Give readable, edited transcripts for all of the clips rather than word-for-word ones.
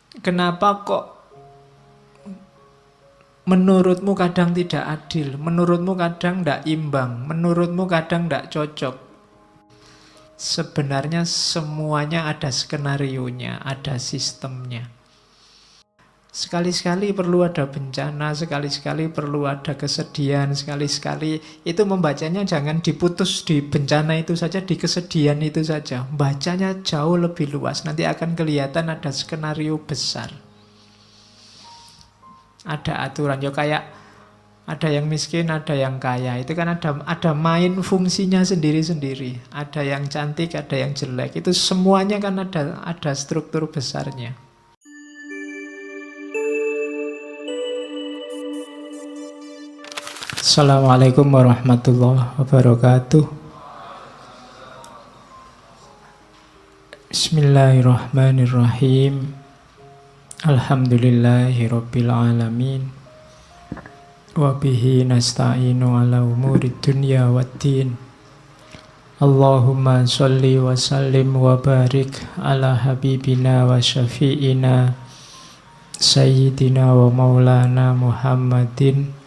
Kenapa kok menurutmu kadang tidak adil, menurutmu kadang tidak imbang, menurutmu kadang tidak cocok? Sebenarnya semuanya ada skenarionya, ada sistemnya. Sekali-sekali perlu ada bencana, sekali-sekali perlu ada kesedihan, sekali-sekali itu membacanya jangan diputus di bencana itu saja, di kesedihan itu saja. Bacanya jauh lebih luas, nanti akan kelihatan ada skenario besar. Ada aturan, ya kayak ada yang miskin, ada yang kaya. Itu kan ada main fungsinya sendiri-sendiri. Ada yang cantik, ada yang jelek. Itu semuanya kan ada struktur besarnya. Assalamualaikum warahmatullahi wabarakatuh. Bismillahirrahmanirrahim. Alhamdulillahirabbil alamin. Wa bihi nasta'inu ala umurid dunya waddin. Allahumma sholli wa sallim wa barik ala habibina wa syafi'ina sayyidina wa maulana Muhammadin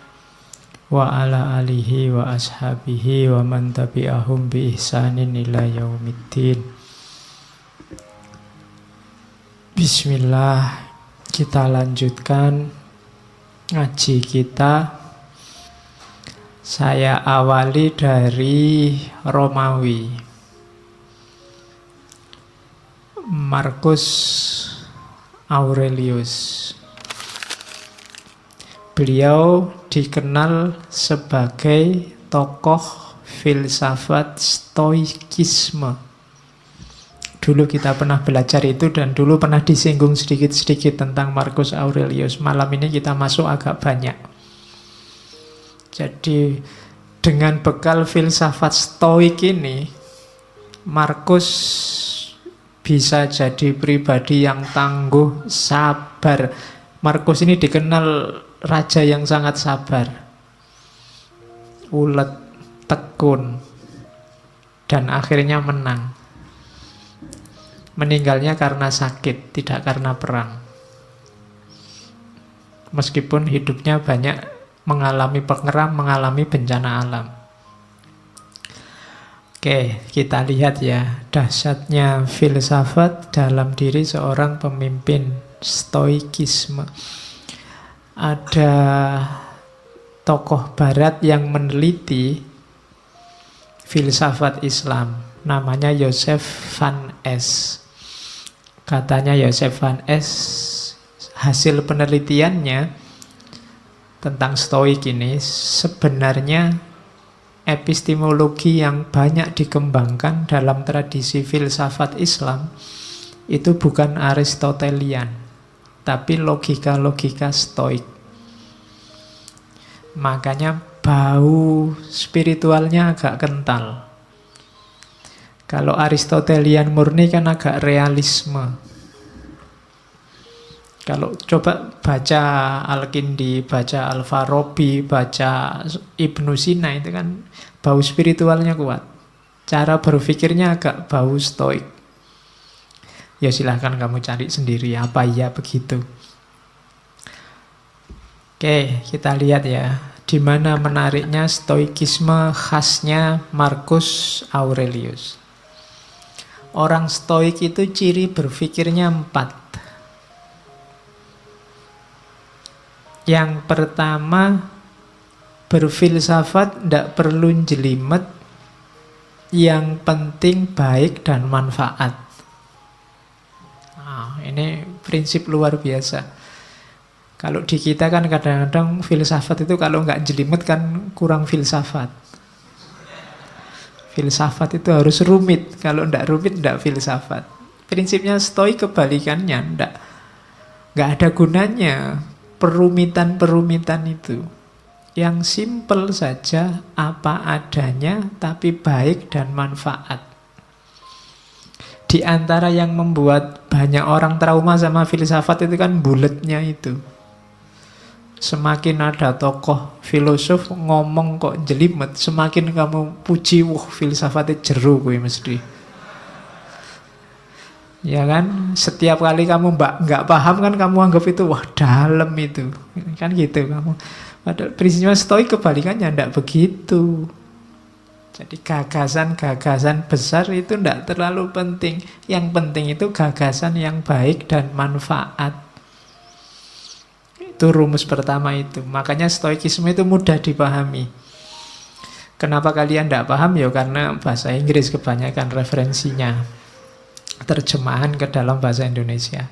wa ala alihi wa ashabihi wa man tabi'ahum bi ihsanin ila yaumiddin. Bismillah, kita lanjutkan ngaji kita. Saya awali dari Romawi. Marcus Aurelius. Beliau dikenal sebagai tokoh filsafat stoikisme. Dulu kita pernah belajar itu dan dulu pernah disinggung sedikit-sedikit tentang Marcus Aurelius. Malam ini kita masuk agak banyak. Jadi dengan bekal filsafat stoik ini, Marcus bisa jadi pribadi yang tangguh, sabar. Marcus ini dikenal raja yang sangat sabar, ulet, tekun, dan akhirnya menang. Meninggalnya karena sakit, tidak karena perang. Meskipun hidupnya banyak mengalami pengeram, mengalami bencana alam. Oke, kita lihat ya dahsyatnya filsafat dalam diri seorang pemimpin stoikisme. Ada tokoh barat yang meneliti filsafat Islam, namanya Joseph Van Es. Katanya Joseph Van Es, hasil penelitiannya tentang stoik ini, sebenarnya epistemologi yang banyak dikembangkan dalam tradisi filsafat Islam itu bukan Aristotelian, tapi logika-logika stoik. Makanya bau spiritualnya agak kental. Kalau Aristotelian murni kan agak realisme. Kalau coba baca Al-Kindi, baca Al-Farabi, baca Ibnu Sina, itu kan bau spiritualnya kuat. Cara berpikirnya agak bau stoik. Ya silahkan kamu cari sendiri apa iya begitu. Oke, kita lihat ya, di mana menariknya stoikisme khasnya Marcus Aurelius. Orang stoik itu ciri berpikirnya 4. Yang pertama, berfilsafat tidak perlu jelimet, yang penting baik dan manfaat. Ini prinsip luar biasa. Kalau di kita kan kadang-kadang filsafat itu kalau nggak jelimet kan kurang filsafat. Filsafat itu harus rumit. Kalau nggak rumit nggak filsafat. Prinsipnya stoik kebalikannya, nggak ada gunanya perumitan-perumitan itu. Yang simpel saja, apa adanya, tapi baik dan manfaat. Di antara yang membuat banyak orang trauma sama filsafat itu kan buletnya itu. Semakin ada tokoh filosof ngomong kok jelimet, semakin kamu puji, filsafatnya jeru gue mesti. Ya kan, setiap kali kamu nggak paham kan kamu anggap itu wah dalam itu, kan gitu kamu. Padahal prinsipnya stoik kebalikannya, tidak begitu. Jadi gagasan-gagasan besar itu tidak terlalu penting. Yang penting itu gagasan yang baik dan manfaat. Itu rumus pertama itu. Makanya stoikisme itu mudah dipahami. Kenapa kalian tidak paham? Ya karena bahasa Inggris kebanyakan referensinya, terjemahan ke dalam bahasa Indonesia.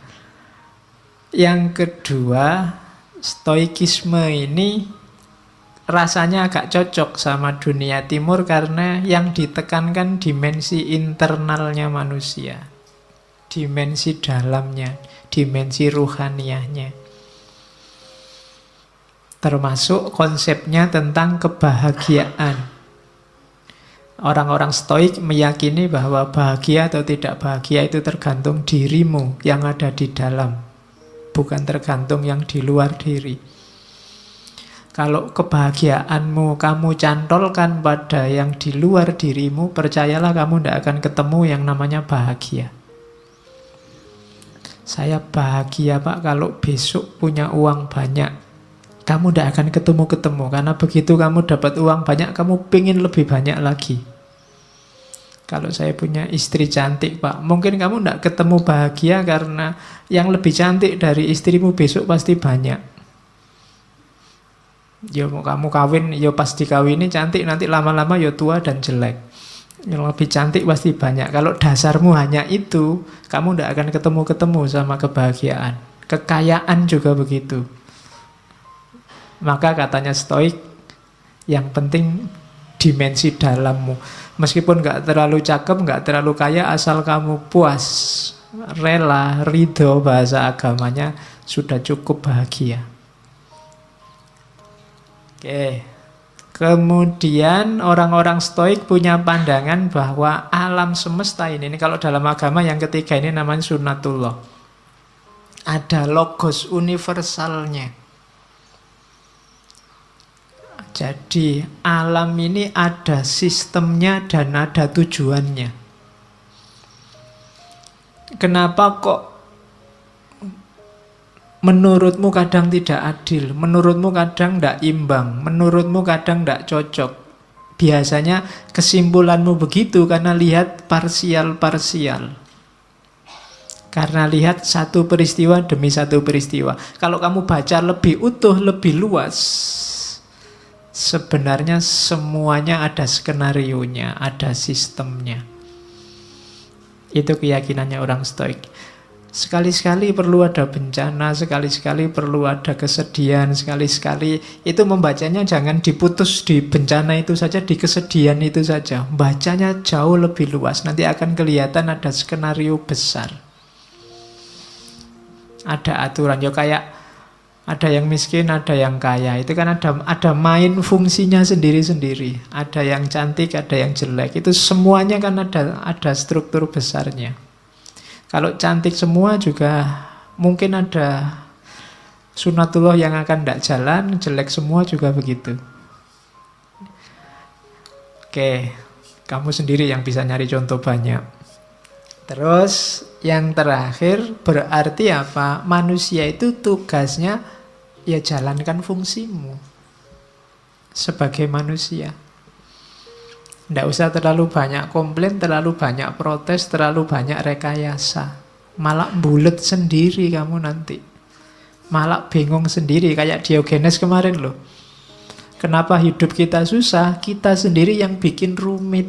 Yang kedua, stoikisme ini rasanya agak cocok sama dunia timur karena yang ditekankan dimensi internalnya manusia, dimensi dalamnya, dimensi ruhaniyahnya. Termasuk konsepnya tentang kebahagiaan. Orang-orang stoik meyakini bahwa bahagia atau tidak bahagia itu tergantung dirimu yang ada di dalam, bukan tergantung yang di luar diri. Kalau kebahagiaanmu kamu cantolkan pada yang di luar dirimu, percayalah kamu tidak akan ketemu yang namanya bahagia. Saya bahagia Pak kalau besok punya uang banyak. Kamu tidak akan ketemu-ketemu, karena begitu kamu dapat uang banyak, kamu pengen lebih banyak lagi. Kalau saya punya istri cantik Pak, mungkin kamu tidak ketemu bahagia karena yang lebih cantik dari istrimu besok pasti banyak. Ya mau kamu kawin, ya pas dikawini cantik, nanti lama-lama ya tua dan jelek. Yang lebih cantik pasti banyak. Kalau dasarmu hanya itu, kamu tidak akan ketemu-ketemu sama kebahagiaan. Kekayaan juga begitu. Maka katanya stoik, yang penting dimensi dalammu. Meskipun nggak terlalu cakep, nggak terlalu kaya, asal kamu puas, rela, ridho, bahasa agamanya, sudah cukup bahagia. Oke. Kemudian orang-orang stoik punya pandangan bahwa alam semesta ini kalau dalam agama yang ketiga ini namanya sunnatullah. Ada logos universalnya. Jadi alam ini ada sistemnya dan ada tujuannya. Kenapa kok menurutmu kadang tidak adil, menurutmu kadang tidak imbang, menurutmu kadang tidak cocok? Biasanya kesimpulanmu begitu karena lihat parsial-parsial. Karena lihat satu peristiwa demi satu peristiwa. Kalau kamu baca lebih utuh, lebih luas, sebenarnya semuanya ada skenarionya, ada sistemnya. Itu keyakinannya orang stoik. Sekali-sekali perlu ada bencana, sekali-sekali perlu ada kesedihan, sekali-sekali itu membacanya jangan diputus di bencana itu saja, di kesedihan itu saja. Bacanya jauh lebih luas, nanti akan kelihatan ada skenario besar. Ada aturan, ya kayak ada yang miskin, ada yang kaya. Itu kan ada main fungsinya sendiri-sendiri. Ada yang cantik, ada yang jelek. Itu semuanya kan ada struktur besarnya. Kalau cantik semua juga mungkin ada sunatullah yang akan tidak jalan, jelek semua juga begitu. Oke, kamu sendiri yang bisa nyari contoh banyak. Terus yang terakhir berarti apa? Manusia itu tugasnya ya jalankan fungsimu sebagai manusia. Tidak usah terlalu banyak komplain, terlalu banyak protes, terlalu banyak rekayasa. Malah bulet sendiri kamu nanti. Malah bingung sendiri, kayak Diogenes kemarin loh. Kenapa hidup kita susah? Kita sendiri yang bikin rumit.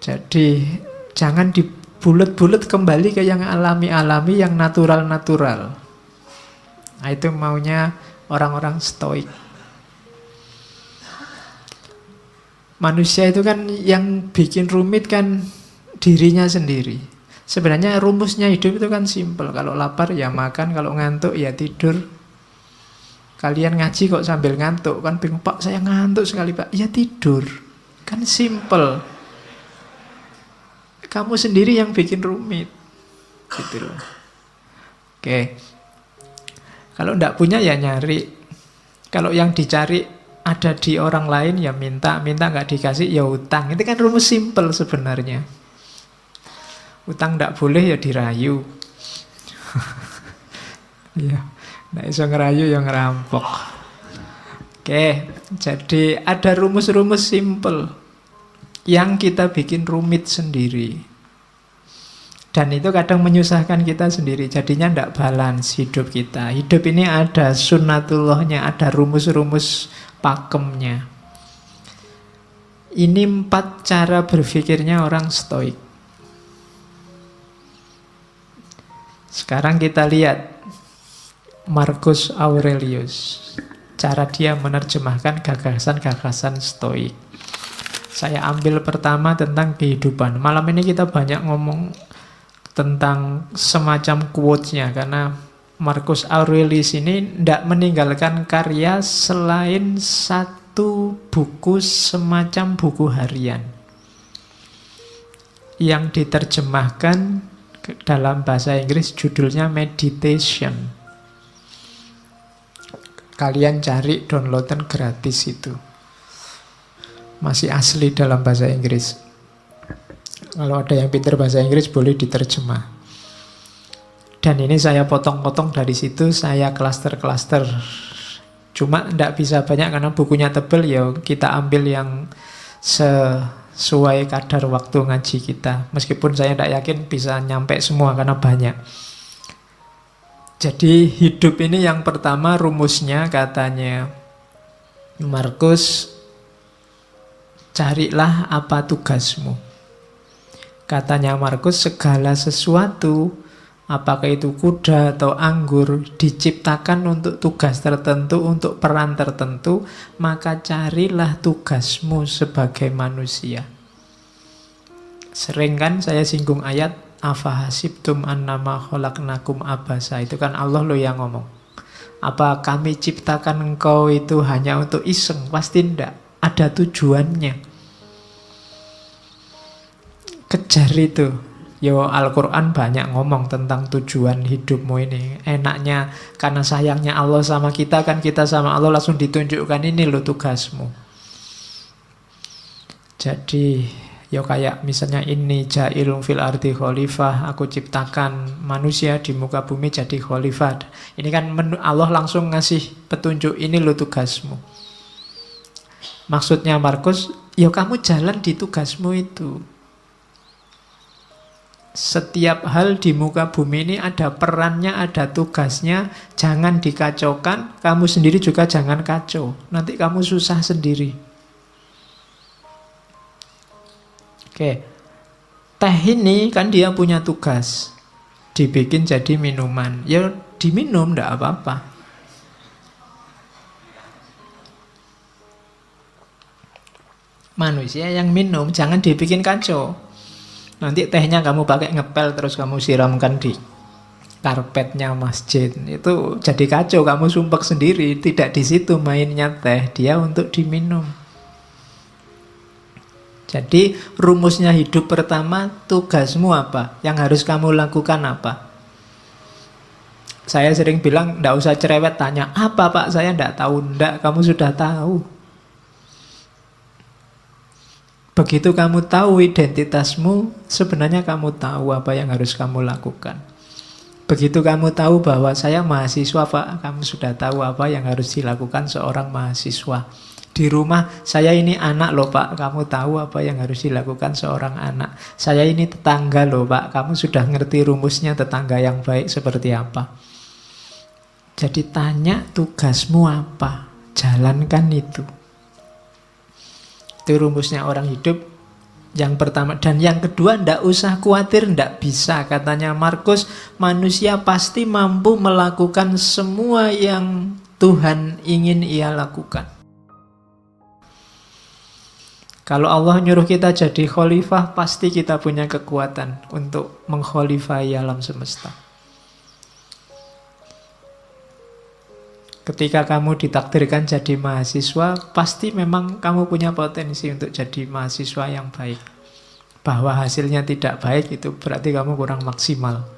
Jadi jangan dibulet-bulet, kembali ke yang alami-alami, yang natural-natural. Nah, itu maunya orang-orang stoik. Manusia itu kan yang bikin rumit kan dirinya sendiri. Sebenarnya rumusnya hidup itu kan simpel. Kalau lapar ya makan, kalau ngantuk ya tidur. Kalian ngaji kok sambil ngantuk, kan bingung, Pak saya ngantuk sekali Pak. Ya tidur, kan simpel. Kamu sendiri yang bikin rumit, gitu loh. Oke. Kalau enggak punya ya nyari. Kalau yang dicari ada di orang lain ya minta, minta nggak dikasih ya utang. Itu kan rumus simpel sebenarnya. Utang nggak boleh ya dirayu. Ya, nggak bisa ngerayu ya ngerampok. Oke, jadi ada rumus-rumus simpel yang kita bikin rumit sendiri. Dan itu kadang menyusahkan kita sendiri. Jadinya tidak balance hidup kita. Hidup ini ada sunnatullahnya, ada rumus-rumus pakemnya. Ini 4 cara berpikirnya orang stoik. Sekarang kita lihat Marcus Aurelius. Cara dia menerjemahkan gagasan-gagasan stoik. Saya ambil pertama tentang kehidupan. Malam ini kita banyak ngomong tentang semacam quotes-nya, karena Marcus Aurelius ini tidak meninggalkan karya selain satu buku semacam buku harian yang diterjemahkan dalam bahasa Inggris, judulnya Meditation. Kalian cari, downloadan gratis itu. Masih asli dalam bahasa Inggris. Kalau ada yang pintar bahasa Inggris boleh diterjemah. Dan ini saya potong-potong dari situ, saya klaster-klaster. Cuma tidak bisa banyak karena bukunya tebal, ya kita ambil yang sesuai kadar waktu ngaji kita. Meskipun saya tidak yakin bisa nyampe semua karena banyak. Jadi hidup ini yang pertama rumusnya katanya Marcus, carilah apa tugasmu. Katanya Marcus, segala sesuatu, apakah itu kuda atau anggur, diciptakan untuk tugas tertentu, untuk peran tertentu, maka carilah tugasmu sebagai manusia. Sering kan saya singgung ayat, afahasibtum annama khalaqnakum abasa. Itu kan Allah loh yang ngomong. Apa kami ciptakan engkau itu hanya untuk iseng? Pasti tidak. Ada tujuannya. Kejar itu. Yo, Al-Quran banyak ngomong tentang tujuan hidupmu ini. Enaknya karena sayangnya Allah sama kita, kan kita sama Allah langsung ditunjukkan, ini loh tugasmu. Jadi yo kayak misalnya ini ja'ilun fil ardi khalifah, aku ciptakan manusia di muka bumi jadi khalifah. Ini kan Allah langsung ngasih petunjuk, ini loh tugasmu. Maksudnya Marcus, yo kamu jalan di tugasmu itu. Setiap hal di muka bumi ini ada perannya, ada tugasnya. Jangan dikacaukan, kamu sendiri juga jangan kacau. Nanti kamu susah sendiri. Oke. Teh ini kan dia punya tugas, dibikin jadi minuman. Ya diminum, enggak apa-apa. Manusia yang minum, jangan dibikin kacau. Nanti tehnya kamu pakai ngepel terus kamu siramkan di karpetnya masjid. Itu jadi kacau, kamu sumpek sendiri. Tidak di situ mainnya teh, dia untuk diminum. Jadi rumusnya hidup pertama, tugasmu apa? Yang harus kamu lakukan apa? Saya sering bilang, nggak usah cerewet tanya, apa Pak? Saya nggak tahu. Nggak, kamu sudah tahu. Begitu kamu tahu identitasmu, sebenarnya kamu tahu apa yang harus kamu lakukan. Begitu kamu tahu bahwa saya mahasiswa Pak, kamu sudah tahu apa yang harus dilakukan seorang mahasiswa. Di rumah, saya ini anak loh Pak, kamu tahu apa yang harus dilakukan seorang anak. Saya ini tetangga loh Pak, kamu sudah ngerti rumusnya tetangga yang baik seperti apa. Jadi tanya tugasmu apa, jalankan itu. Itu rumusnya orang hidup yang pertama. Dan yang kedua, ndak usah khawatir, ndak bisa. Katanya Marcus, manusia pasti mampu melakukan semua yang Tuhan ingin ia lakukan. Kalau Allah nyuruh kita jadi khalifah, pasti kita punya kekuatan untuk mengkhalifahi alam semesta. Ketika kamu ditakdirkan jadi mahasiswa, pasti memang kamu punya potensi untuk jadi mahasiswa yang baik. Bahwa hasilnya tidak baik, itu berarti kamu kurang maksimal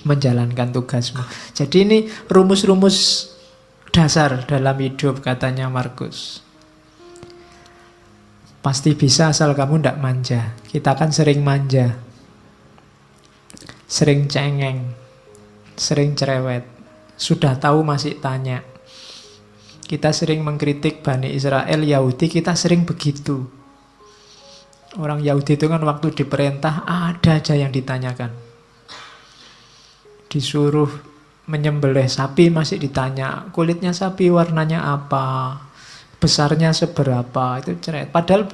menjalankan tugasmu. Jadi ini rumus-rumus dasar dalam hidup, katanya Markus. Pasti bisa asal kamu tidak manja. Kita kan sering manja, sering cengeng, sering cerewet. Sudah tahu masih tanya. Kita sering mengkritik Bani Israel, Yahudi, kita sering begitu. Orang Yahudi itu kan waktu diperintah ada aja yang ditanyakan. Disuruh menyembelih sapi masih ditanya, kulitnya sapi warnanya apa, besarnya seberapa, itu cerewet. Padahal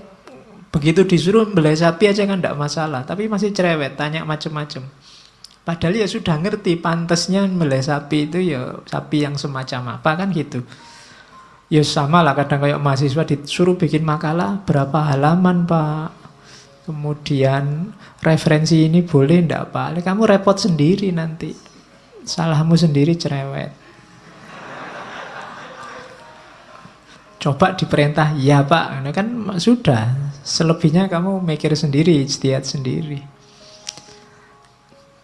begitu disuruh membelih sapi aja kan tidak masalah, tapi masih cerewet, tanya macam-macam. Padahal ya sudah ngerti pantasnya membelih sapi itu ya sapi yang semacam apa kan gitu. Ya sama lah, kadang kayak mahasiswa disuruh bikin makalah berapa halaman Pak, kemudian referensi ini boleh enggak Pak, kamu repot sendiri nanti, salahmu sendiri, cerewet. Coba diperintah ya Pak, nah, kan sudah, selebihnya kamu mikir sendiri, ijtihad sendiri.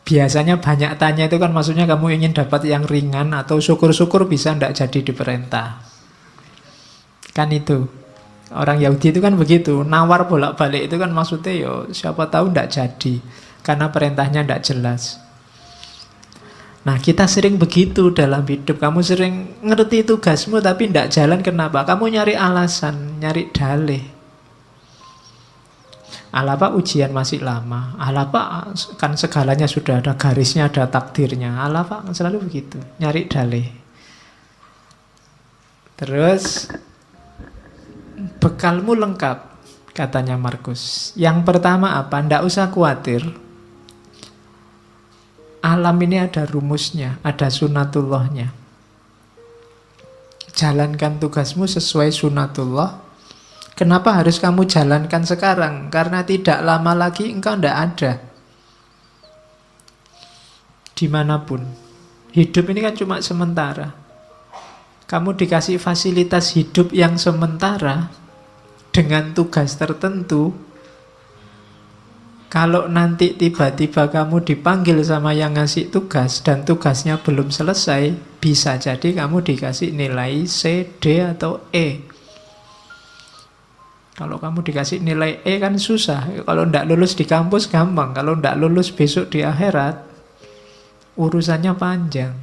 Biasanya banyak tanya itu kan maksudnya kamu ingin dapat yang ringan, atau syukur-syukur bisa enggak jadi diperintah. Kan itu. Orang Yahudi itu kan begitu, nawar bolak-balik itu kan maksudnya yo siapa tahu ndak jadi karena perintahnya ndak jelas. Nah, kita sering begitu dalam hidup. Kamu sering ngerti tugasmu tapi ndak jalan, kenapa? Kamu nyari alasan, nyari dalih. Alah Pak, ujian masih lama. Alah Pak, kan segalanya sudah ada garisnya, ada takdirnya. Alah Pak, selalu begitu, nyari dalih. Terus bekalmu lengkap, katanya Markus. Yang pertama apa? Ndak usah khawatir. Alam ini ada rumusnya, ada sunatullahnya. Jalankan tugasmu sesuai sunatullah. Kenapa harus kamu jalankan sekarang? Karena tidak lama lagi engkau ndak ada. Dimanapun. Hidup ini kan cuma sementara. Kamu dikasih fasilitas hidup yang sementara dengan tugas tertentu. Kalau nanti tiba-tiba kamu dipanggil sama yang ngasih tugas dan tugasnya belum selesai, bisa jadi kamu dikasih nilai C, D, atau E. Kalau kamu dikasih nilai E kan susah. Kalau ndak lulus di kampus gampang. Kalau ndak lulus besok di akhirat, urusannya panjang.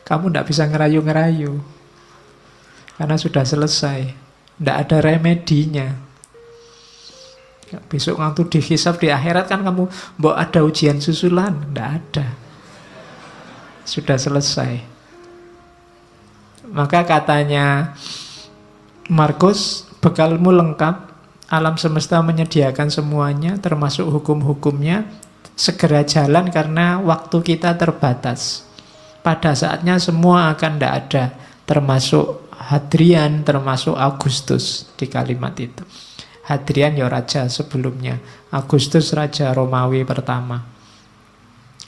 Kamu tidak bisa ngerayu-ngerayu karena sudah selesai, tidak ada remedinya. Besok waktu dihisab di akhirat kan kamu mbok ada ujian susulan, tidak ada, sudah selesai. Maka katanya Markus, bekalmu lengkap, alam semesta menyediakan semuanya termasuk hukum-hukumnya. Segera jalan karena waktu kita terbatas. Pada saatnya semua akan tidak ada, termasuk Hadrian, termasuk Agustus di kalimat itu. Hadrian ya raja sebelumnya, Agustus raja Romawi pertama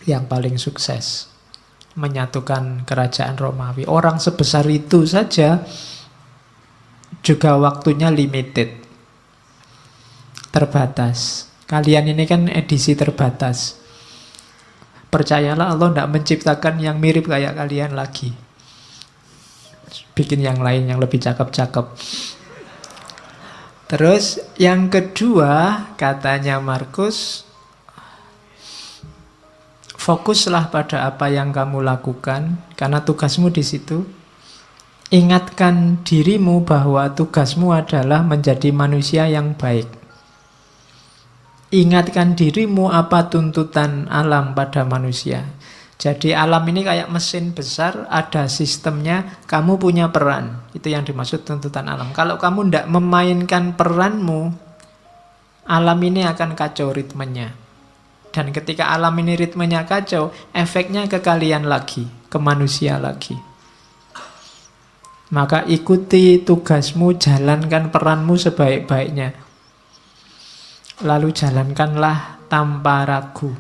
yang paling sukses menyatukan kerajaan Romawi. Orang sebesar itu saja juga waktunya limited, terbatas. Kalian ini kan edisi terbatas. Percayalah, Allah tidak menciptakan yang mirip kayak kalian lagi. Bikin yang lain yang lebih cakep-cakep. Terus yang kedua, katanya Markus, fokuslah pada apa yang kamu lakukan, karena tugasmu di situ. Ingatkan dirimu bahwa tugasmu adalah menjadi manusia yang baik. Ingatkan dirimu apa tuntutan alam pada manusia. Jadi alam ini kayak mesin besar, ada sistemnya, kamu punya peran. Itu yang dimaksud tuntutan alam. Kalau kamu tidak memainkan peranmu, alam ini akan kacau ritmenya. Dan ketika alam ini ritmenya kacau, efeknya ke kalian lagi, ke manusia lagi. Maka ikuti tugasmu, jalankan peranmu sebaik-baiknya. Lalu jalankanlah tanpa ragu.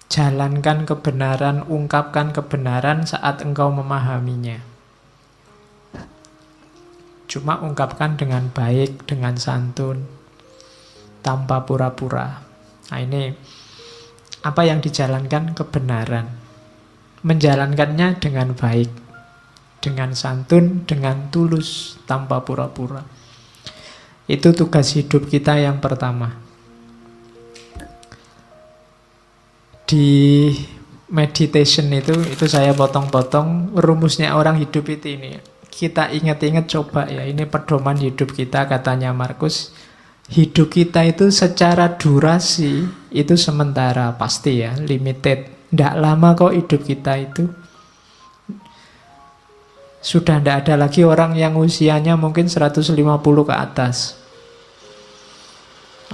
Jalankan kebenaran, ungkapkan kebenaran saat engkau memahaminya. Cuma ungkapkan dengan baik, dengan santun, tanpa pura-pura. Nah ini, apa yang dijalankan? Kebenaran. menjalankannya dengan baik, dengan santun, dengan tulus, tanpa pura-pura. Itu tugas hidup kita yang pertama. Di meditation itu saya potong-potong rumusnya orang hidup itu ini. Kita ingat-ingat coba ya, ini pedoman hidup kita katanya Markus. Hidup kita itu secara durasi itu sementara, pasti ya, limited. Tidak lama kok hidup kita itu. Sudah tidak ada lagi orang yang usianya mungkin 150 ke atas.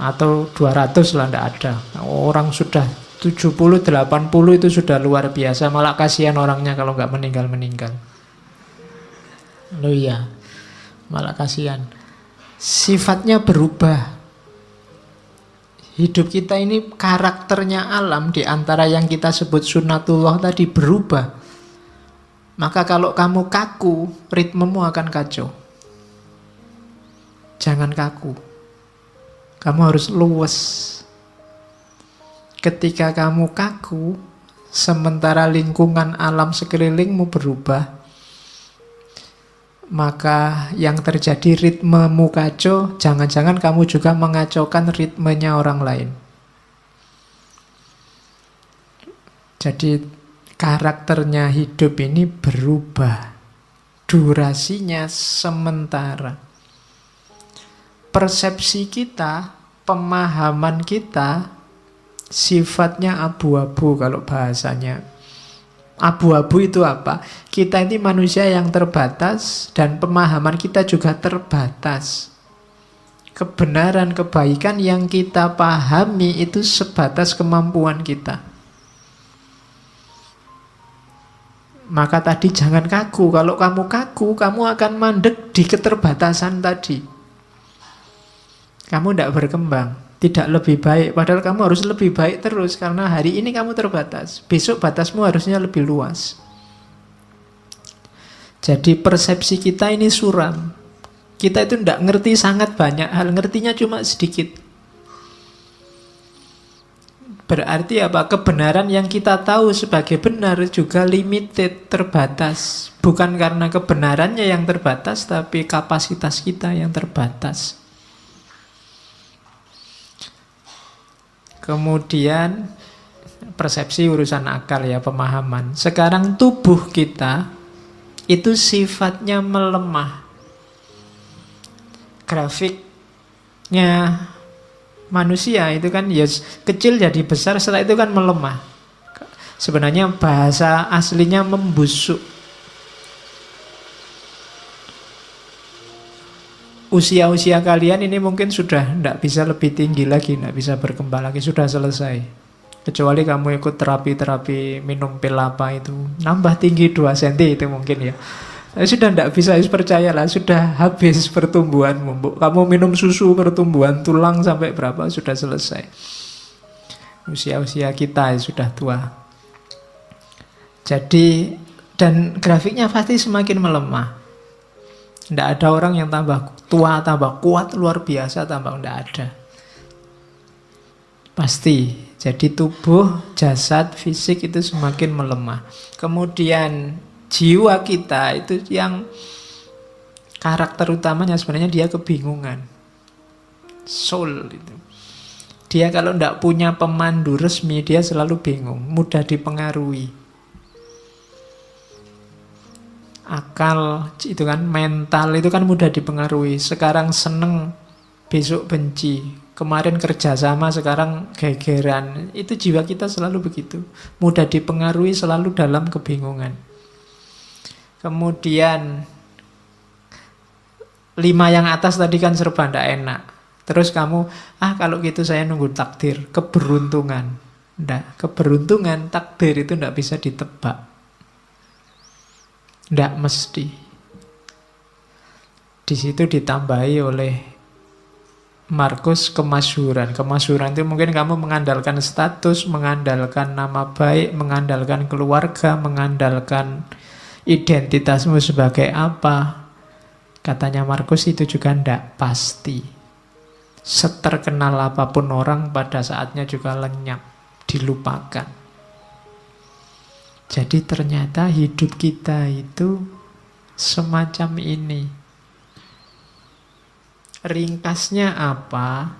Atau 200 lah, tidak ada. Orang sudah 70, 80 itu sudah luar biasa. Malah kasihan orangnya kalau nggak meninggal-meninggal. Loh iya, malah kasihan. Sifatnya berubah. Hidup kita ini karakternya alam di antara yang kita sebut sunnatullah tadi berubah. Maka kalau kamu kaku, ritmemu akan kacau. Jangan kaku. Kamu harus luwes. Ketika kamu kaku, sementara lingkungan alam sekelilingmu berubah, maka yang terjadi ritmemu kacau, jangan-jangan kamu juga mengacaukan ritmenya orang lain. Jadi karakternya hidup ini berubah. Durasinya sementara. Persepsi kita, pemahaman kita, sifatnya abu-abu kalau bahasanya. Abu-abu itu apa? Kita ini manusia yang terbatas dan pemahaman kita juga terbatas. Kebenaran, kebaikan yang kita pahami itu sebatas kemampuan kita. Maka tadi jangan kaku. Kalau kamu kaku, kamu akan mandek di keterbatasan tadi. Kamu tidak berkembang, tidak lebih baik. Padahal kamu harus lebih baik terus. Karena hari ini kamu terbatas. Besok batasmu harusnya lebih luas. Jadi persepsi kita ini suram. Kita itu tidak ngerti sangat banyak hal. Ngertinya cuma sedikit. Berarti apa? Kebenaran yang kita tahu sebagai benar juga limited, terbatas. Bukan karena kebenarannya yang terbatas, tapi kapasitas kita yang terbatas. Kemudian persepsi urusan akal ya, pemahaman. Sekarang tubuh kita itu sifatnya melemah. Grafiknya manusia itu kan ya kecil jadi besar, setelah itu kan melemah. Sebenarnya bahasa aslinya membusuk. Usia-usia kalian ini mungkin sudah tidak bisa lebih tinggi lagi, tidak bisa berkembang lagi, sudah selesai. Kecuali kamu ikut terapi-terapi minum pil apa itu, nambah tinggi 2 cm itu mungkin ya. Sudah tidak bisa, percayalah, sudah habis pertumbuhanmu. Kamu minum susu pertumbuhan tulang sampai berapa, sudah selesai. Usia-usia kita sudah tua. Jadi, dan grafiknya pasti semakin melemah. Tidak ada orang yang tambah tua, tambah kuat, luar biasa, tambah tidak ada. Pasti. Jadi tubuh, jasad, fisik itu semakin melemah. Kemudian jiwa kita itu yang karakter utamanya sebenarnya dia kebingungan. Soul itu. Dia kalau tidak punya pemandu resmi, dia selalu bingung, mudah dipengaruhi. Akal itu kan, mental itu kan mudah dipengaruhi. Sekarang seneng, besok benci. Kemarin kerjasama, sekarang gegeran. Itu jiwa kita selalu begitu. Mudah dipengaruhi, selalu dalam kebingungan. Kemudian 5 yang atas tadi kan serba tidak enak. Terus kamu, kalau gitu saya nunggu takdir, keberuntungan. Tidak, keberuntungan, takdir itu tidak bisa ditebak. Tidak mesti. Di situ ditambahi oleh Markus kemasyhuran. Kemasyhuran itu mungkin kamu mengandalkan status, mengandalkan nama baik, mengandalkan keluarga, mengandalkan identitasmu sebagai apa. Katanya Markus itu juga tidak pasti. Seterkenal apapun orang pada saatnya juga lenyap, dilupakan. Jadi ternyata hidup kita itu semacam ini. Ringkasnya apa?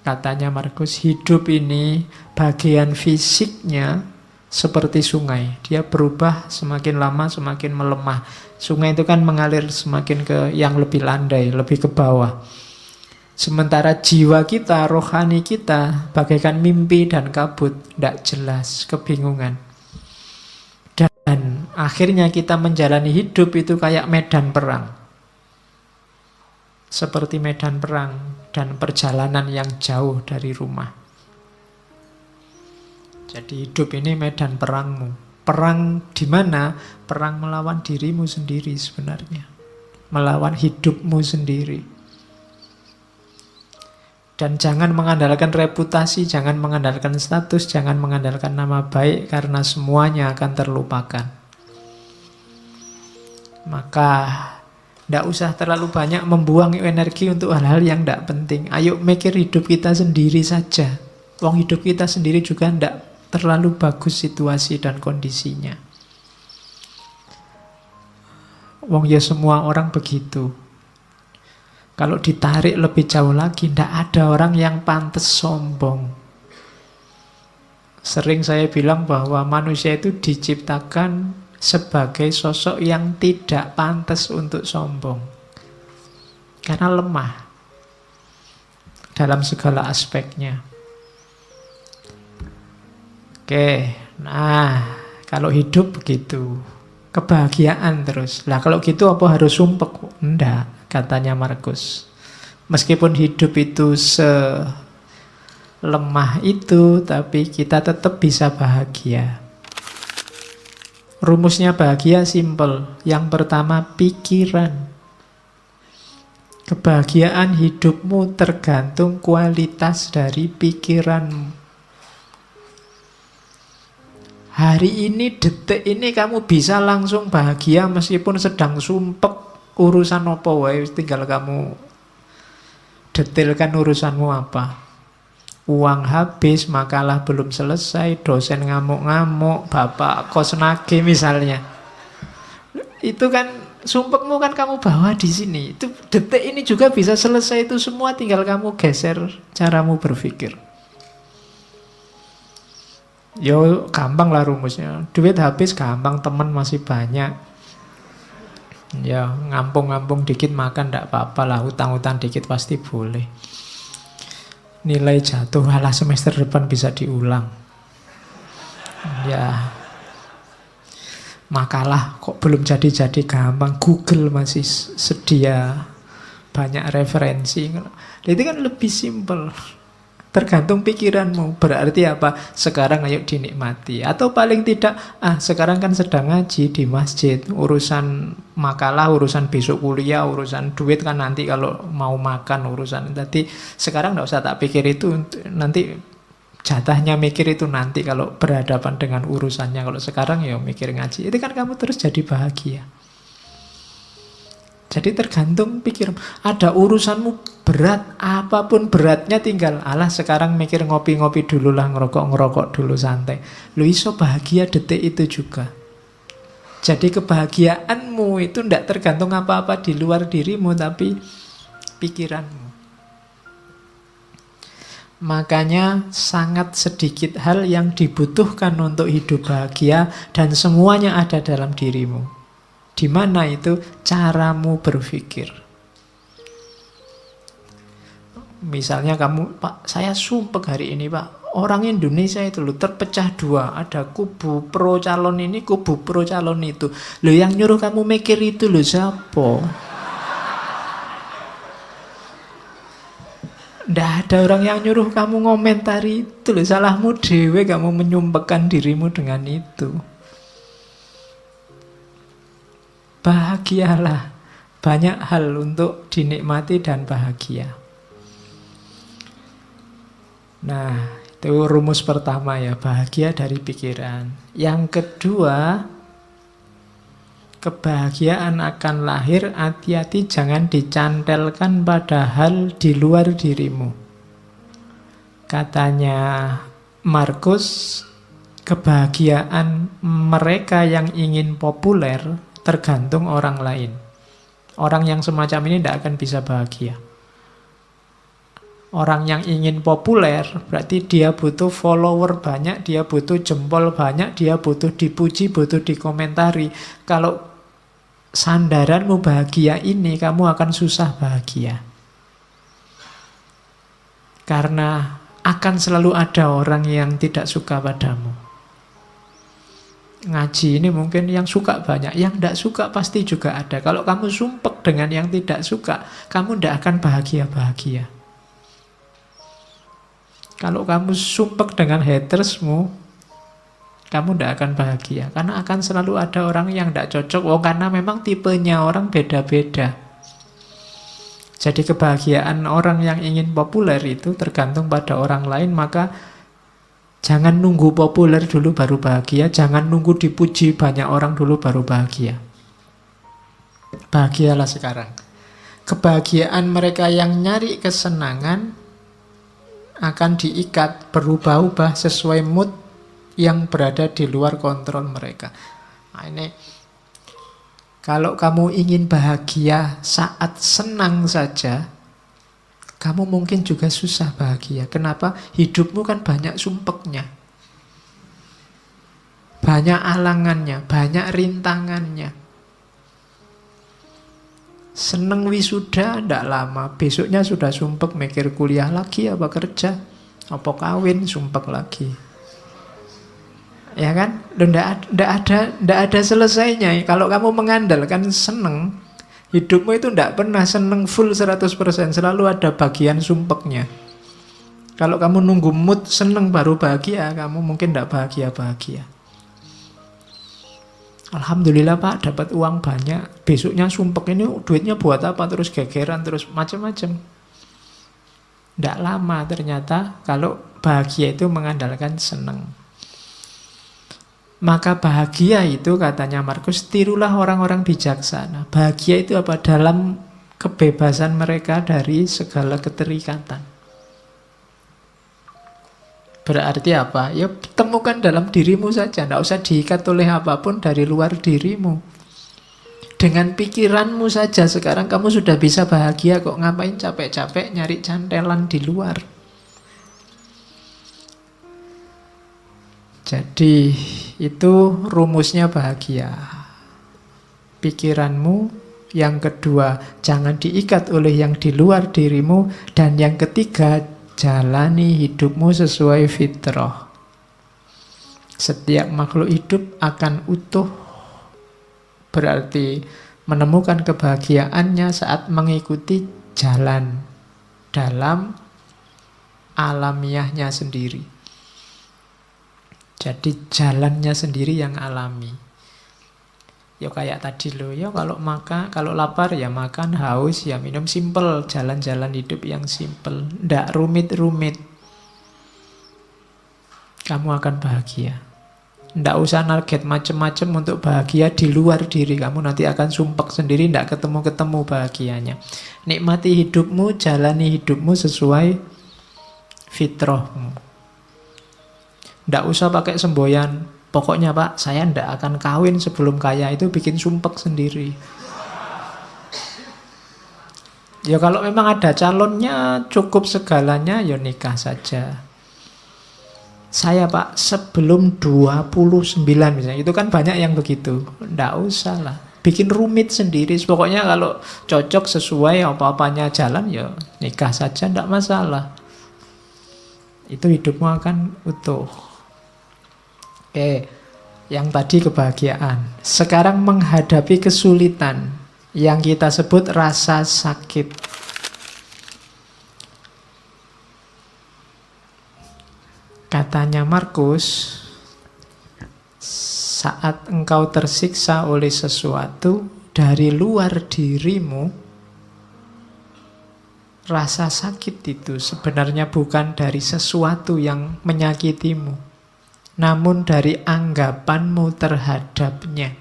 Katanya Markus, hidup ini bagian fisiknya seperti sungai. Dia berubah semakin lama semakin melemah. Sungai itu kan mengalir semakin ke yang lebih landai, lebih ke bawah. Sementara jiwa kita, rohani kita bagaikan mimpi dan kabut, tidak jelas, kebingungan. Dan akhirnya kita menjalani hidup itu kayak medan perang. Seperti medan perang dan perjalanan yang jauh dari rumah. Jadi hidup ini medan perangmu. Perang di mana? Perang melawan dirimu sendiri sebenarnya. Melawan hidupmu sendiri. Dan jangan mengandalkan reputasi, jangan mengandalkan status, jangan mengandalkan nama baik, karena semuanya akan terlupakan. Maka tidak usah terlalu banyak membuang energi untuk hal-hal yang tidak penting. Ayo mikir hidup kita sendiri saja. Wong hidup kita sendiri juga tidak terlalu bagus situasi dan kondisinya. Wong ya semua orang begitu. Kalau ditarik lebih jauh lagi, tidak ada orang yang pantas sombong. Sering saya bilang bahwa manusia itu diciptakan sebagai sosok yang tidak pantas untuk sombong. Karena lemah dalam segala aspeknya. Oke, nah kalau hidup begitu, kebahagiaan terus. Lah kalau gitu apa harus sumpek? Enggak, katanya Markus. Meskipun hidup itu selemah itu, tapi kita tetap bisa bahagia. Rumusnya bahagia simple. Yang pertama, pikiran. Kebahagiaan hidupmu tergantung kualitas dari pikiranmu. Hari ini, detik ini kamu bisa langsung bahagia meskipun sedang sumpek urusan apa wae, tinggal kamu detailkan urusanmu apa. Uang habis, makalah belum selesai, dosen ngamuk-ngamuk, bapak kos nagih misalnya. Itu kan sumpekmu kan kamu bawa di sini. Itu detik ini juga bisa selesai itu semua, tinggal kamu geser caramu berpikir. Yo gampang lah rumusnya. Duit habis gampang, teman masih banyak. Ya ngampung-ngampung dikit makan ndak apa-apa lah, hutang-hutang dikit pasti boleh. Nilai jatuh, alah semester depan bisa diulang. Ya makalah kok belum jadi-jadi gampang, Google masih sedia banyak referensi. Itu kan lebih simpel. Tergantung pikiranmu. Berarti apa? Sekarang ayo dinikmati. Atau paling tidak, sekarang kan sedang ngaji di masjid. Urusan makalah, urusan besok kuliah, urusan duit kan nanti kalau mau makan urusan. Jadi sekarang nggak usah tak pikir itu. Nanti jatahnya mikir itu nanti kalau berhadapan dengan urusannya. Kalau sekarang ya mikir ngaji. Itu kan kamu terus jadi bahagia. Jadi tergantung pikir. Ada urusanmu berat, apapun beratnya tinggal alah sekarang mikir ngopi-ngopi dulu lah, ngerokok-ngerokok dulu santai. Lu iso bahagia detik itu juga. Jadi kebahagiaanmu itu tidak tergantung apa-apa di luar dirimu, tapi pikiranmu. Makanya sangat sedikit hal yang dibutuhkan untuk hidup bahagia dan semuanya ada dalam dirimu. Di mana itu? Caramu berpikir. Misalnya kamu, Pak, saya sumpek hari ini, Pak. Orang Indonesia itu loh terpecah dua. Ada kubu pro calon ini, kubu pro calon itu. Loh yang nyuruh kamu mikir itu loh siapa? Nggak ada orang yang nyuruh kamu ngomentari itu loh. Salahmu dewe kamu menyumpekkan dirimu dengan itu. Bahagialah. Banyak hal untuk dinikmati dan bahagia. Nah, itu rumus pertama ya, bahagia dari pikiran. Yang kedua, kebahagiaan akan lahir, hati-hati jangan dicantelkan pada hal di luar dirimu. Katanya Markus, Kebahagiaan mereka yang ingin populer tergantung orang lain. Orang yang semacam ini tidak akan bisa bahagia. Orang yang ingin populer berarti dia butuh follower banyak, dia butuh jempol banyak, dia butuh dipuji, butuh dikomentari. Kalau sandaranmu bahagia ini, kamu akan susah bahagia. Karena akan selalu ada orang yang tidak suka padamu. Ngaji ini mungkin yang suka banyak, yang tidak suka pasti juga ada. Kalau kamu sumpek dengan yang tidak suka, kamu tidak akan bahagia-bahagia. Kalau kamu sumpek dengan hatersmu, kamu tidak akan bahagia. Karena akan selalu ada orang yang tidak cocok. Oh, karena memang tipenya orang beda-beda. Jadi kebahagiaan orang yang ingin populer itu tergantung pada orang lain. Maka jangan nunggu populer dulu baru bahagia. Jangan nunggu dipuji banyak orang dulu baru bahagia. Bahagialah sekarang. Kebahagiaan mereka yang nyari kesenangan akan diikat, berubah-ubah sesuai mood yang berada di luar kontrol mereka. Nah, ini kalau kamu ingin bahagia saat senang saja, kamu mungkin juga susah bahagia. Kenapa? Hidupmu kan banyak sumpeknya, banyak alangannya, banyak rintangannya. Seneng wisuda ndak lama, besoknya sudah sumpek mikir kuliah lagi apa kerja, apa kawin, sumpek lagi. Ya kan? Ndak ada selesainya. Kalau kamu mengandalkan seneng, hidupmu itu ndak pernah seneng full 100%, selalu ada bagian sumpeknya. Kalau kamu nunggu mood seneng baru bahagia, kamu mungkin ndak bahagia-bahagia. Alhamdulillah Pak, dapat uang banyak. Besoknya sumpek, ini duitnya buat apa? Terus gegeran, terus macam-macam. Tidak lama ternyata kalau bahagia itu mengandalkan senang. Maka bahagia itu, katanya Markus, tirulah orang-orang bijaksana. Bahagia itu apa? Dalam kebebasan mereka dari segala keterikatan. Berarti apa? Ya temukan dalam dirimu saja. Tidak usah diikat oleh apapun dari luar dirimu. Dengan pikiranmu saja sekarang kamu sudah bisa bahagia kok. Ngapain capek-capek nyari cantelan di luar? Jadi itu rumusnya bahagia. Pikiranmu. Yang kedua, jangan diikat oleh yang di luar dirimu. Dan yang ketiga, jalani hidupmu sesuai fitrah. Setiap makhluk hidup akan utuh, berarti menemukan kebahagiaannya saat mengikuti jalan dalam alamiahnya sendiri. Jadi jalannya sendiri yang alami. Ya kayak tadi loh, ya kalau lapar ya makan, haus ya minum, simple, jalan-jalan hidup yang simple, ndak rumit-rumit. Kamu akan bahagia. Ndak usah target macem-macem untuk bahagia di luar diri kamu, nanti akan sumpek sendiri, ndak ketemu-ketemu bahagianya. Nikmati hidupmu, jalani hidupmu sesuai fitrahmu. Ndak usah pakai semboyan. Pokoknya Pak, saya ndak akan kawin sebelum kaya, itu bikin sumpek sendiri. Ya kalau memang ada calonnya, cukup segalanya, ya nikah saja. Saya Pak, sebelum 29 misalnya, itu kan banyak yang begitu. Ndak usah lah, bikin rumit sendiri. Pokoknya kalau cocok sesuai apa-apanya jalan, ya nikah saja, ndak masalah. Itu hidupmu akan utuh. Oke, yang tadi kebahagiaan. Sekarang menghadapi kesulitan yang kita sebut rasa sakit. Katanya Markus, saat engkau tersiksa oleh sesuatu dari luar dirimu, rasa sakit itu sebenarnya bukan dari sesuatu yang menyakitimu, namun dari anggapanmu terhadapnya.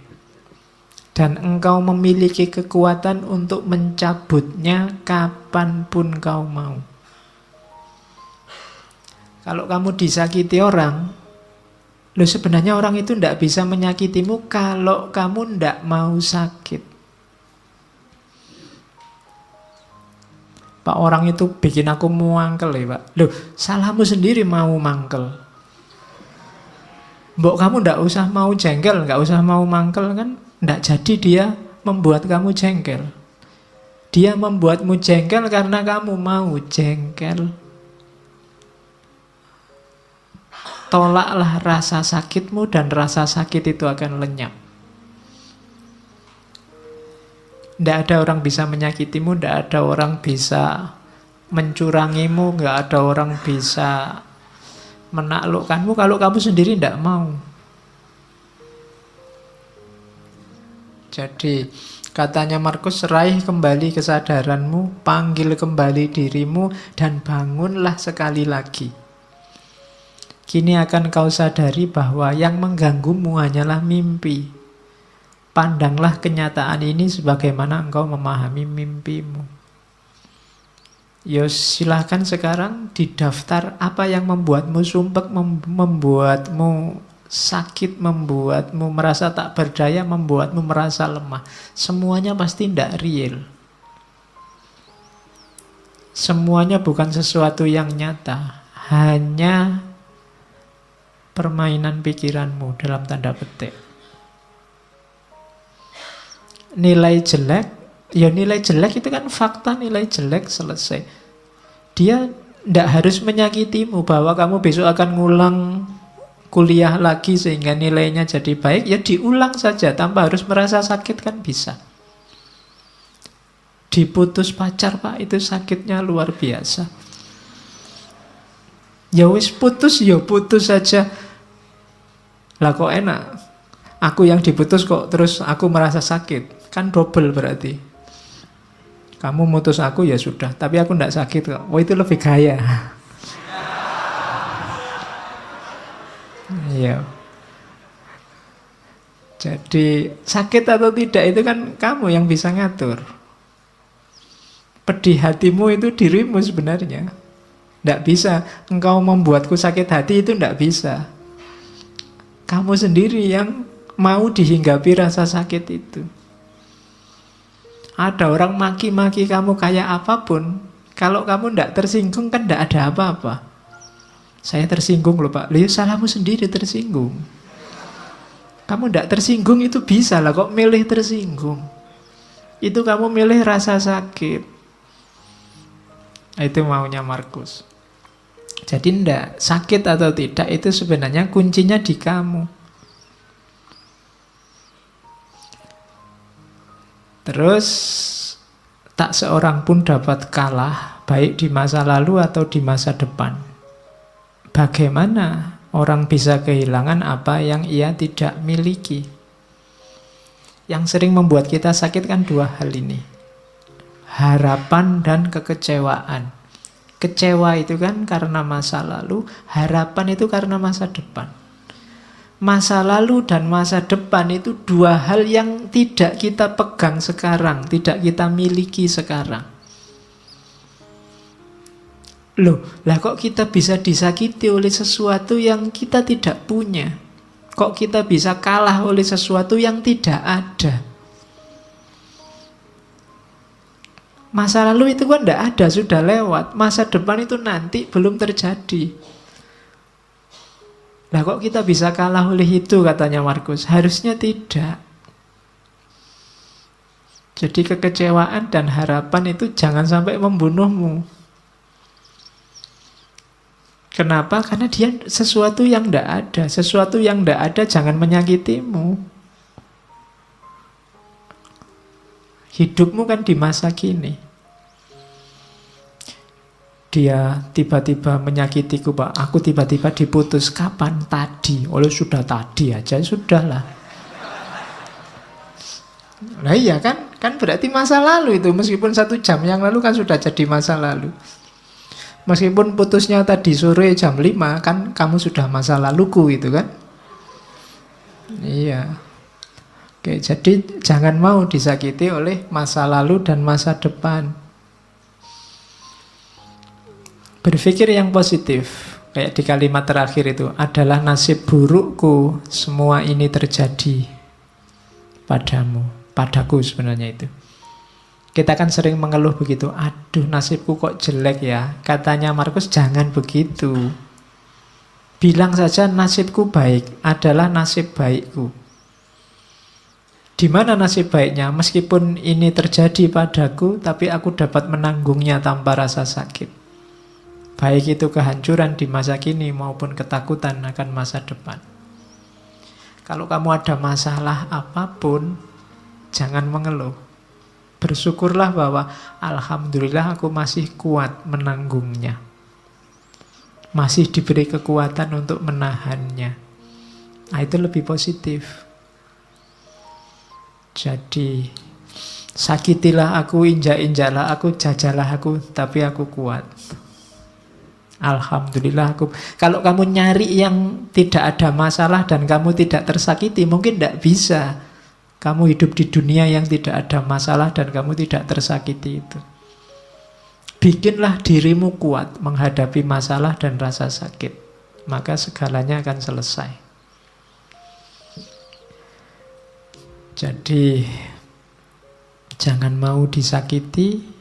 Dan engkau memiliki kekuatan untuk mencabutnya kapanpun kau mau. Kalau kamu disakiti orang, Loh, sebenarnya orang itu tidak bisa menyakitimu kalau kamu tidak mau sakit. Pak, orang itu bikin aku mangkel ya Pak. Loh, salahmu sendiri mau mangkel. Mbok kamu ndak usah mau jengkel, nggak usah mau mangkel kan, ndak jadi dia membuat kamu jengkel. Dia membuatmu jengkel karena kamu mau jengkel. Tolaklah rasa sakitmu dan rasa sakit itu akan lenyap. Ndak ada orang bisa menyakitimu, ndak ada orang bisa mencurangimu, nggak ada orang bisa menaklukkanmu kalau kamu sendiri ndak mau. Jadi katanya Markus, raih kembali kesadaranmu, panggil kembali dirimu, dan bangunlah sekali lagi. Kini akan kau sadari bahwa yang mengganggumu hanyalah mimpi. Pandanglah kenyataan ini sebagaimana engkau memahami mimpimu. Ya silahkan sekarang didaftar apa yang membuatmu sumpek, membuatmu sakit, membuatmu merasa tak berdaya, membuatmu merasa lemah. Semuanya pasti tidak real. Semuanya bukan sesuatu yang nyata. Hanya permainan pikiranmu dalam tanda petik. Nilai jelek, ya nilai jelek itu kan fakta, nilai jelek selesai. Dia tidak harus menyakitimu bahwa kamu besok akan ngulang kuliah lagi sehingga nilainya jadi baik. Ya diulang saja tanpa harus merasa sakit kan bisa. Diputus pacar Pak, itu sakitnya luar biasa. Ya wis putus, ya putus saja. Lah kok enak, aku yang diputus kok terus aku merasa sakit. Kan double berarti. Kamu mutus aku ya sudah, tapi aku tidak sakit kok. Oh itu lebih gaya. Iya. Jadi sakit atau tidak itu kan kamu yang bisa ngatur. Pedih hatimu itu dirimu sebenarnya. Tidak bisa engkau membuatku sakit hati, itu tidak bisa. Kamu sendiri yang mau dihinggapi rasa sakit itu. Ada orang maki-maki kamu kayak apapun, kalau kamu tidak tersinggung kan tidak ada apa-apa. Saya tersinggung loh Pak. Lihat salahmu sendiri tersinggung. Kamu tidak tersinggung itu bisa lah, kok milih tersinggung. Itu kamu milih rasa sakit. Itu maunya Markus. Jadi ndak, sakit atau tidak itu sebenarnya kuncinya di kamu. Terus tak seorang pun dapat kalah, baik di masa lalu atau di masa depan. Bagaimana orang bisa kehilangan apa yang ia tidak miliki? Yang sering membuat kita sakit kan dua hal ini. Harapan dan kekecewaan. Kecewa itu kan karena masa lalu, harapan itu karena masa depan. Masa lalu dan masa depan itu dua hal yang tidak kita pegang sekarang, tidak kita miliki sekarang. Loh, lah kok kita bisa disakiti oleh sesuatu yang kita tidak punya? Kok kita bisa kalah oleh sesuatu yang tidak ada? Masa lalu itu kan tidak ada, sudah lewat. Masa depan itu nanti belum terjadi. Lah kok kita bisa kalah oleh itu, katanya Markus? Harusnya tidak. Jadi kekecewaan dan harapan itu jangan sampai membunuhmu. Kenapa? Karena dia sesuatu yang tidak ada. Sesuatu yang tidak ada jangan menyakitimu. Hidupmu kan di masa kini. Dia tiba-tiba menyakitiku Pak, aku tiba-tiba diputus. Kapan? Tadi. Oleh sudah tadi aja, sudahlah. Nah iya kan? Kan berarti masa lalu itu. Meskipun 1 jam yang lalu kan sudah jadi masa lalu. Meskipun putusnya tadi sore jam 5, kan kamu sudah masa laluku itu kan? Iya. Oke, jadi jangan mau disakiti oleh masa lalu dan masa depan. Berpikir yang positif. Kayak di kalimat terakhir itu, adalah nasib burukku semua ini terjadi padamu, padaku sebenarnya itu. Kita kan sering mengeluh begitu, aduh nasibku kok jelek ya. Katanya Markus, jangan begitu. Bilang saja nasibku baik, adalah nasib baikku. Di mana nasib baiknya? Meskipun ini terjadi padaku, tapi aku dapat menanggungnya tanpa rasa sakit. Baik itu kehancuran di masa kini maupun ketakutan akan masa depan. Kalau kamu ada masalah apapun, jangan mengeluh. Bersyukurlah bahwa alhamdulillah aku masih kuat menanggungnya. Masih diberi kekuatan untuk menahannya. Nah, itu lebih positif. Jadi, sakitilah aku, injak-injaklah aku, jajalah aku, tapi aku kuat. Alhamdulillah aku. Kalau kamu nyari yang tidak ada masalah dan kamu tidak tersakiti, mungkin tidak bisa. Kamu hidup di dunia yang tidak ada masalah dan kamu tidak tersakiti itu. Bikinlah dirimu kuat menghadapi masalah dan rasa sakit. Maka segalanya akan selesai. Jadi, jangan mau disakiti.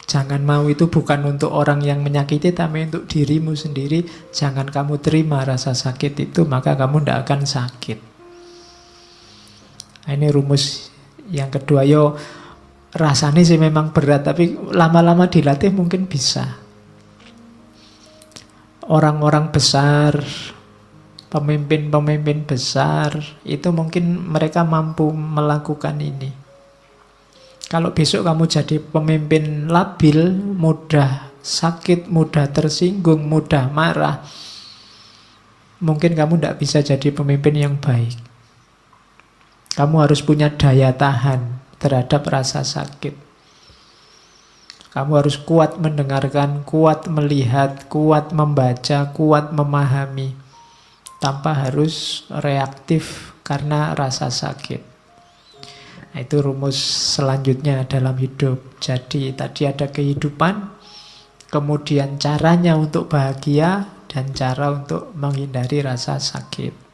Jangan mau itu bukan untuk orang yang menyakiti, tapi untuk dirimu sendiri. Jangan kamu terima rasa sakit itu, maka kamu tidak akan sakit. Nah, ini rumus yang kedua. Yo, rasanya sih memang berat, tapi lama-lama dilatih mungkin bisa. Orang-orang besar, pemimpin-pemimpin besar, itu mungkin mereka mampu melakukan ini. Kalau besok kamu jadi pemimpin labil, mudah sakit, mudah tersinggung, mudah marah, mungkin kamu tidak bisa jadi pemimpin yang baik. Kamu harus punya daya tahan terhadap rasa sakit. Kamu harus kuat mendengarkan, kuat melihat, kuat membaca, kuat memahami, tanpa harus reaktif karena rasa sakit. Nah, itu rumus selanjutnya dalam hidup. Jadi tadi ada kehidupan, kemudian caranya untuk bahagia, dan cara untuk menghindari rasa sakit.